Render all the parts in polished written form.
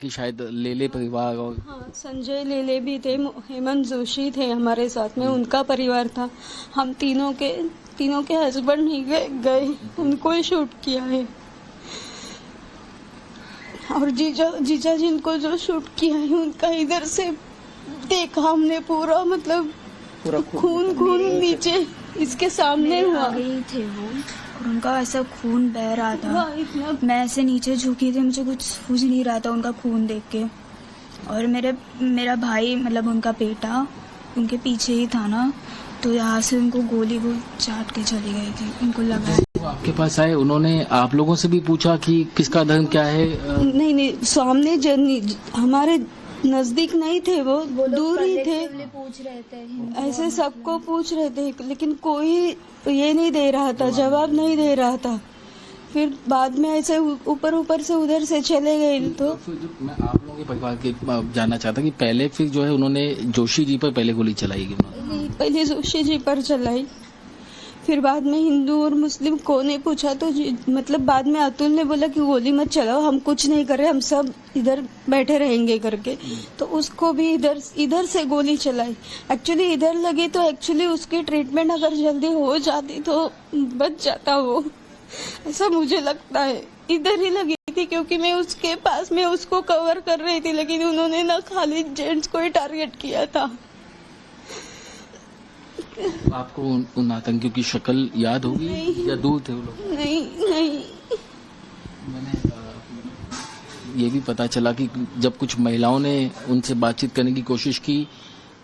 कि शायद लेले परिवार और हाँ, संजय लेले भी थे, हेमंत जोशी थे हमारे साथ में, उनका परिवार था। हम तीनों के हस्बैंड नहीं गए, उनको ही शूट किया है। और जीजा जिनको जो शूट किया है उनका इधर से देखा हमने पूरा, मतलब पूरा खून नीचे इसके सामने हुआ। गई थे वो, और उनका ऐसा खून बह रहा था। हाँ, इतना मैं ऐसे नीचे झुकी थी, मुझे कुछ सूझ नहीं रहा था उनका खून देख के। और मेरा भाई, मतलब उनका बेटा, उनके पीछे ही था ना, तो यहाँ से उनको गोली वो चाट के चली गई थी। उनको लगा वो आपके पास आए, उन्होंने आप लोगों से भी पूछा कि किसका धर्म क्या है? नहीं, सामने हमारे नजदीक नहीं थे, वो दूर ही थे। पूछ रहे थे, ऐसे सबको पूछ रहे थे, लेकिन कोई ये नहीं दे रहा था, जवाब नहीं दे रहा था। फिर बाद में ऐसे ऊपर से उधर से चले गए। तो मैं आप लोगों के परिवार के जानना चाहता कि पहले फिर जो है उन्होंने जोशी जी पर पहले गोली चलाई कि पहले जोशी जी पर चलाई, फिर बाद में हिंदू और मुस्लिम को ने पूछा, तो मतलब बाद में अतुल ने बोला कि गोली मत चलाओ, हम कुछ नहीं कर रहे, हम सब इधर बैठे रहेंगे करके। तो उसको भी इधर से गोली चलाई। एक्चुअली इधर लगी तो एक्चुअली उसकी ट्रीटमेंट अगर जल्दी हो जाती तो बच जाता वो, ऐसा मुझे लगता है। इधर ही लगी थी क्योंकि मैं उसके पास में उसको कवर कर रही थी, लेकिन उन्होंने ना खाली जेंट्स को ही टारगेट किया था। आपको उन आतंकियों की शक्ल याद होगी या दूर थे वो लोग? नहीं। मैंने ये भी पता चला कि जब कुछ महिलाओं ने उनसे बातचीत करने की कोशिश की,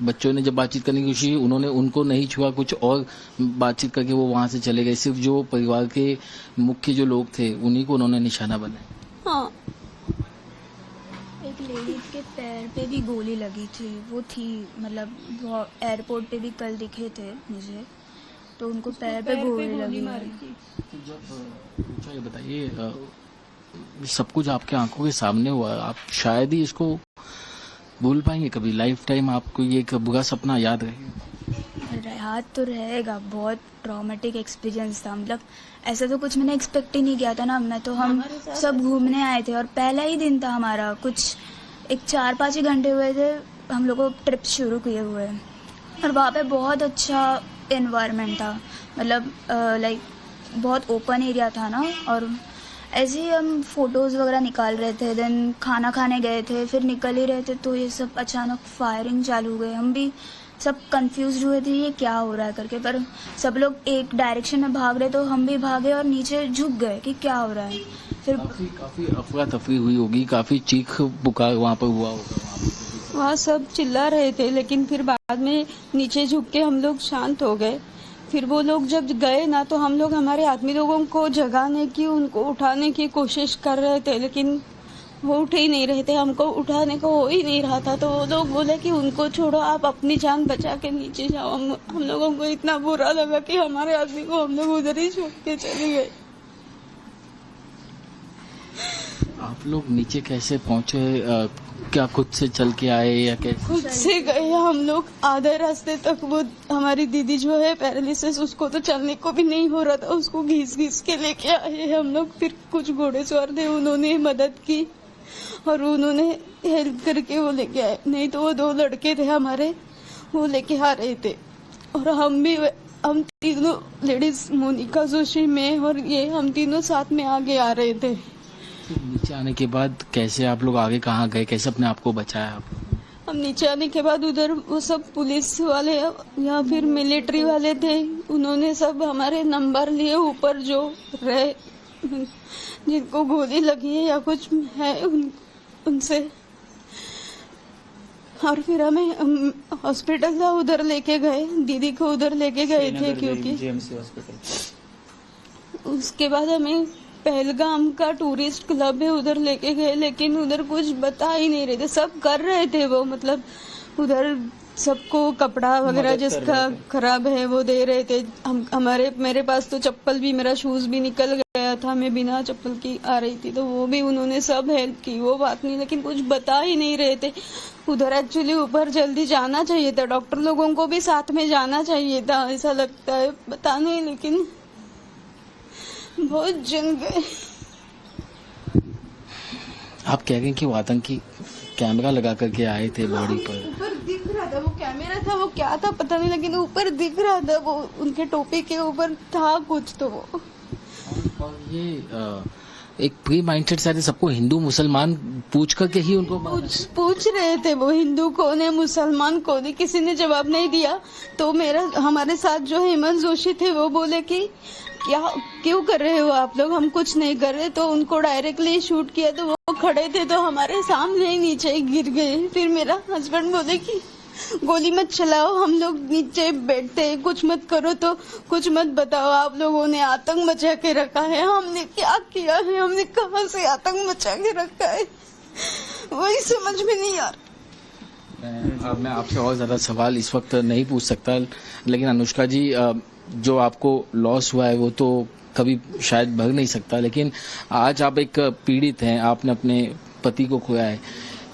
बच्चों ने जब बातचीत करने की कोशिश की, उन्होंने उनको नहीं छुआ, कुछ और बातचीत करके वो वहां से चले गए। सिर्फ जो परिवार के मुख्य जो लोग थे उन्हीं को उन्होंने निशाना बनाया। हाँ, एक लेडीज के पैर पे भी गोली लगी थी, वो थी, मतलब वो एयरपोर्ट पे भी कल दिखे थे मुझे, तो उनको पैर पे गोली लगी मारी थी। अच्छा, ये बताइए, सब कुछ आपके आंखों के सामने हुआ, आप शायद ही इसको भूल पाएंगे कभी, लाइफ टाइम आपको ये एक बुरा सपना याद रहेगा? याद तो रहेगा, बहुत ट्रॉमेटिक एक्सपीरियंस था। मतलब ऐसा तो कुछ मैंने एक्सपेक्ट ही नहीं किया था ना। मैं तो हम सब घूमने आए थे और पहला ही दिन था हमारा, कुछ एक 4-5 ही घंटे हुए थे हम लोग को ट्रिप शुरू किए हुए, और वहाँ पे बहुत अच्छा एनवायरनमेंट था। मतलब लाइक बहुत ओपन एरिया था ना, और ऐसे ही हम फोटोज़ वगैरह निकाल रहे थे, देन खाना खाने गए थे, फिर निकल ही रहे थे तो ये सब अचानक फायरिंग चालू हो गई। हम भी सब कंफ्यूज हुए थे ये क्या हो रहा है करके, पर सब लोग एक डायरेक्शन में भाग रहे तो हम भी भागे और नीचे झुक गए कि क्या हो रहा है। फिर काफी अफरा तफरी हुई होगी, काफी चीख पुकार वहाँ पर हुआ होगा। वहाँ सब चिल्ला रहे थे, लेकिन फिर बाद में नीचे झुक के हम लोग शांत हो गए। फिर वो लोग जब गए ना, तो हम लोग हमारे आदमी लोगों को जगाने की, उनको उठाने की कोशिश कर रहे थे, लेकिन वो उठ ही नहीं रहे थे, हमको उठाने को हो ही नहीं रहा था। तो वो लोग बोले कि उनको छोड़ो, आप अपनी जान बचा के नीचे जाओ। हम लोगों को इतना बुरा लगा कि हमारे आदमी को हम लोग उधर ही छोड़ के चले गए। आप लोग नीचे कैसे पहुँचे? क्या खुद से चल के आए या कैसे? खुद से गए हम लोग आधे रास्ते तक। वो हमारी दीदी जो है पैरालिसिस, उसको तो चलने को भी नहीं हो रहा था, उसको घिस के लेके आए हम लोग। फिर कुछ घोड़ेसवार थे, उन्होंने मदद की और उन्होंने हेल्प करके वो लेके आए। नहीं तो वो 2 लड़के थे हमारे, वो लेके आ रहे थे। और हम तीनों लेडीज, मोनिका जोशी, मैं और ये, हम तीनों साथ में आगे आ रहे थे। नीचे आने के बाद कैसे आप लोग आगे कहाँ गए, कैसे अपने आप को बचाया आप? हम नीचे आने के बाद उधर वो सब पुलिस वाले या फिर मिलिट्री वाले थे, उन्होंने सब हमारे नंबर लिए, ऊपर जो रहे जिनको गोली लगी है या कुछ है उनसे। और फिर हमें हॉस्पिटल था, उधर लेके गए, दीदी को उधर लेके गए थे, क्योंकि उसके बाद हमें पहलगाम का टूरिस्ट क्लब है, उधर लेके गए, लेकिन उधर कुछ बता ही नहीं रहे थे। सब कर रहे थे वो, मतलब उधर सबको कपड़ा वगैरह जिसका खराब है वो दे रहे थे। मेरे पास तो चप्पल भी, मेरा शूज भी निकल गया था, मैं बिना चप्पल की आ रही थी, तो वो भी उन्होंने सब हेल्प की, वो बात नहीं, लेकिन कुछ बता ही नहीं रहे थे। उधर एक्चुअली ऊपर जल्दी जाना चाहिए था, डॉक्टर लोगों को भी साथ में जाना चाहिए था, ऐसा लगता है, पता नहीं, लेकिन बहुत जन गए। आप कह रहे हैं कि वो आतंकी कैमरा लगा करके आए थे बॉडी पर। ऊपर दिख रहा था, वो कैमरा था, वो क्या था पता नहीं, लेकिन ऊपर दिख रहा था, वो उनके टोपी के ऊपर था कुछ तो वो। और ये एक प्री माइंडेड सारे सबको हिंदू मुसलमान पूछ करके ही उनको पूछ रहे थे वो हिंदू कौन है मुसलमान कौन है, किसी ने जवाब नहीं दिया। तो हमारे साथ जो हेमंत जोशी थे वो बोले कि क्या क्यों कर रहे हो आप लोग, हम कुछ नहीं कर रहे। तो उनको डायरेक्टली शूट किया तो वो खड़े थे तो हमारे सामने ही नीचे गिर गए। फिर मेरा हस्बैंड बोले कि गोली मत चलाओ, हम लोग नीचे बैठते हैं, कुछ मत करो तो कुछ मत बताओ, आप लोगों ने आतंक मचा के रखा है। हमने क्या किया है, हमने कहां से आतंक मचा के रखा है, वही समझ में नहीं आ रहा। अब मैं आपसे और ज्यादा सवाल इस वक्त नहीं पूछ सकता, लेकिन अनुष्का जी जो आपको लॉस हुआ है वो तो कभी शायद भर नहीं सकता, लेकिन आज आप एक पीड़ित हैं, आपने अपने पति को खोया है।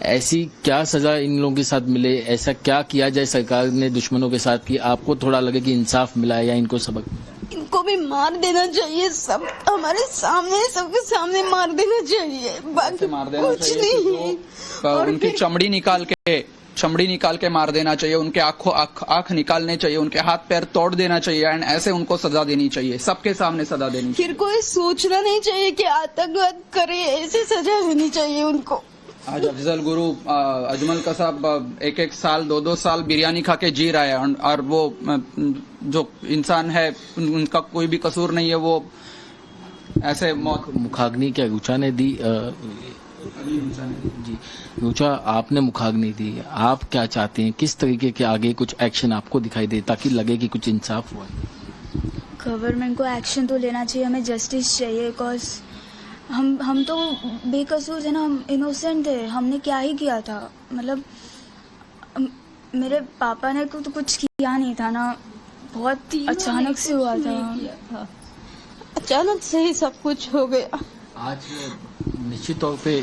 ऐसी क्या सजा इन लोगों के साथ मिले, ऐसा क्या किया जाए सरकार ने दुश्मनों के साथ कि आपको थोड़ा लगे कि इंसाफ मिला है या इनको सबक मिला? इनको भी मार देना चाहिए, सब हमारे सामने सबके सामने मार देना चाहिए, बाकी कुछ नहीं। और उनकी चमड़ी निकाल के मार देना चाहिए, उनके आंख निकालने चाहिए, उनके हाथ पैर तोड़ देना चाहिए एंड ऐसे उनको सजा देनी चाहिए, सबके सामने सजा देनी चाहिए। फिर कोई सोचना नहीं चाहिए कि आतंकवाद करे, ऐसे सजा देनी चाहिए उनको। आज अफजल गुरु अजमल का साहब 1-1 साल 2-2 साल बिरयानी खा के जी रहा है और वो जो इंसान है उनका कोई भी कसूर नहीं है, वो ऐसे मौत। मुखाग्नि क्या रुचा ने दी? जी रुचा, आपने मुखाग्नि दी, आप क्या चाहते हैं, किस तरीके के आगे कुछ एक्शन आपको दिखाई दे ताकि लगे कि कुछ इंसाफ हुआ? गवर्नमेंट को एक्शन तो लेना चाहिए, हमें जस्टिस चाहिए। बिकॉज हम तो बेकसूर थे ना, हम इनोसेंट थे, हमने क्या ही किया था। मतलब मेरे पापा ने तो कुछ किया नहीं था ना, बहुत अचानक से हुआ था, अचानक से ही सब कुछ हो गया। आज निश्चित तौर पे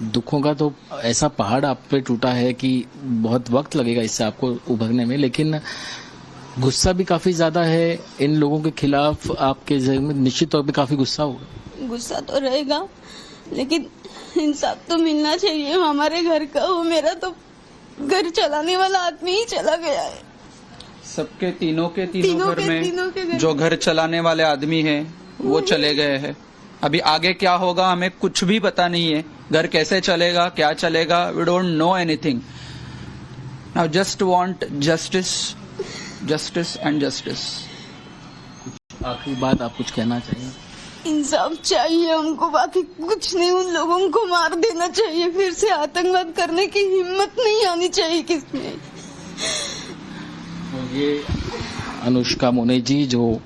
दुखों का तो ऐसा पहाड़ आप पे टूटा है कि बहुत वक्त लगेगा इससे आपको उभरने में, लेकिन गुस्सा भी काफी ज्यादा है इन लोगों के खिलाफ। आपके जहन में निश्चित तौर पे काफी गुस्सा होगा। गुस्सा तो रहेगा, लेकिन इंसाफ तो मिलना चाहिए। हमारे घर का, वो मेरा तो घर चलाने वाला आदमी ही चला गया है। सबके तीनों घर में जो घर चलाने वाले आदमी हैं वो चले गए हैं। अभी आगे क्या होगा हमें कुछ भी पता नहीं है, घर कैसे चलेगा, क्या चलेगा, we don't know anything. Now just want justice, justice and justice. आखिरी बात आप कुछ कहना चाहिए? इंसाफ चाहिए हमको, बाकी कुछ नहीं। उन लोगों को मार देना चाहिए, फिर से आतंकवाद करने की हिम्मत नहीं आनी चाहिए किसमें। ये अनुष्का मोने जी जो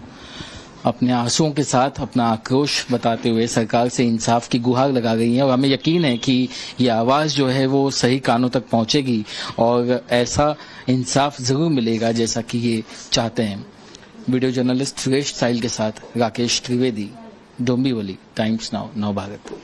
अपने आंसुओं के साथ अपना आक्रोश बताते हुए सरकार से इंसाफ की गुहार लगा गई हैं, और हमें यकीन है कि ये आवाज जो है वो सही कानों तक पहुंचेगी और ऐसा इंसाफ जरूर मिलेगा जैसा कि ये चाहते हैं। वीडियो जर्नलिस्ट सुरेश साहिल के साथ राकेश त्रिवेदी, डोंबिवली, टाइम्स नाउ, नव भारत।